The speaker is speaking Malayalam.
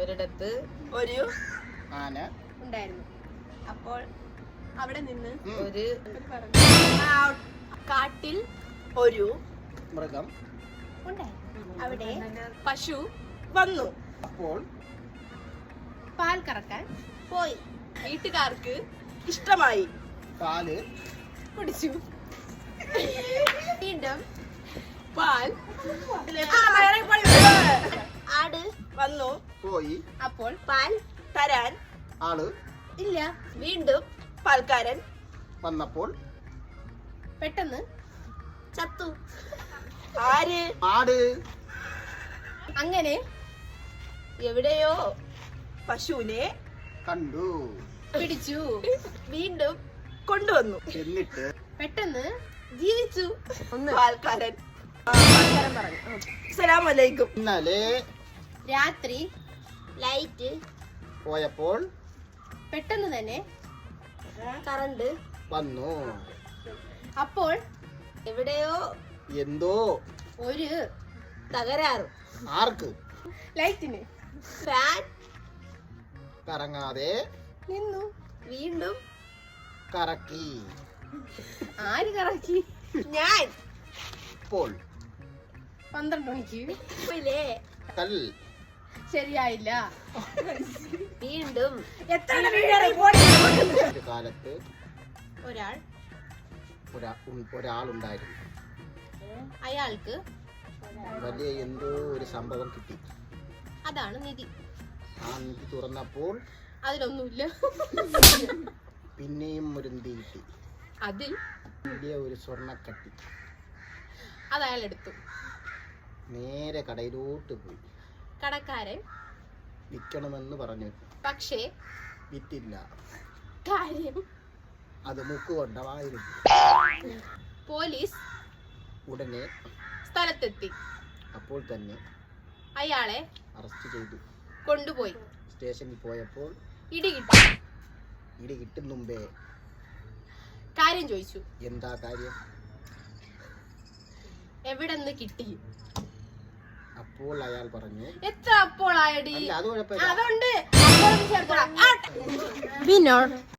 ഒരിടത്ത് ഒരു ആന ഉണ്ടായിരുന്നു. അപ്പോൾ അവിടെ നിന്ന് ഒരു കാട്ടിൽ ഒരു മൃഗം ഉണ്ടായിരുന്നു. അവിടെ പശു വന്നു. അപ്പോൾ പാൽ കറക്കാൻ പോയി. വീട്ടുകാർക്ക് ഇഷ്ടമായി. പാല് കുടിച്ചു. വീണ്ടും പാൽ ആട് വന്നു. പോയി. അപ്പോൾ പാൽ തരാൻ ആള് ഇല്ല. വീണ്ടും പാൽക്കാരൻ വന്നപ്പോൾ പെട്ടെന്ന് ചത്തു. ആര്? ആട്. അങ്ങനെ എവിടെയോ പശുവിനെ കണ്ടു. പിടിച്ചു. വീണ്ടും കൊണ്ടുവന്നു. എന്നിട്ട് പെട്ടെന്ന് ജീവിച്ചു. പാൽക്കാരൻ പറഞ്ഞു അസ്സലാമലൈക്കും. ഇന്നലെ രാത്രി ലൈറ്റ് പോയപ്പോൾ പെട്ടെന്ന് തന്നെ കറണ്ട് വന്നു. അപ്പോൾ എവിടെയോ എന്തോ ഒരു തകരാറ്. ആർക്ക്? ലൈറ്റിന് ഫാൻ കറങ്ങാതെ നിന്നു. വീണ്ടും കറക്കി. ആര് കറക്കി? ഞാൻ. ഇപ്പോൾ 12 മണിക്ക് പോയില്ലേ? കൽ ശരിയായില്ല. വീണ്ടും ഒരു കാലത്ത് ഒരാൾ ഒരാളുണ്ടായിരുന്നു. അയാൾക്ക് വലിയ എന്തോ ഒരു സംഭവം കിട്ടി. അതാണ് നിധി. ആ നിധി തുറന്നപ്പോൾ അതിലൊന്നുമില്ല. പിന്നെയും ഒരു നിധി കിട്ടി. അതിൽ വലിയ ഒരു സ്വർണ്ണക്കട്ടി. അത് അയാൾ എടുത്തു. നേരെ കടയിലോട്ട് പോയി. കടക്കാരൻ വിൽക്കണമെന്ന് പറഞ്ഞു. പക്ഷേ വിറ്റില്ല. കാര്യം അത് മുക്കുകൊണ്ടവായിരുന്നു. പോലീസ് ഉടനെ സ്ഥലത്തെത്തി. അപ്പോൾ തന്നെ അയാളെ അറസ്റ്റ് ചെയ്തു. കൊണ്ടുപോയി. സ്റ്റേഷനിൽ പോയപ്പോൾ ഇടി കിട്ടി. ഇടി കിട്ടും മുമ്പേ കാര്യം ചോദിച്ചു. എന്താ കാര്യം? എവിടെന്ന് കിട്ടി? അപ്പോൾ അയാൾ പറഞ്ഞു. എത്ര അപ്പോൾ ആയടി? അല്ല, അത് കുഴപ്പമില്ല. അതുണ്ട്.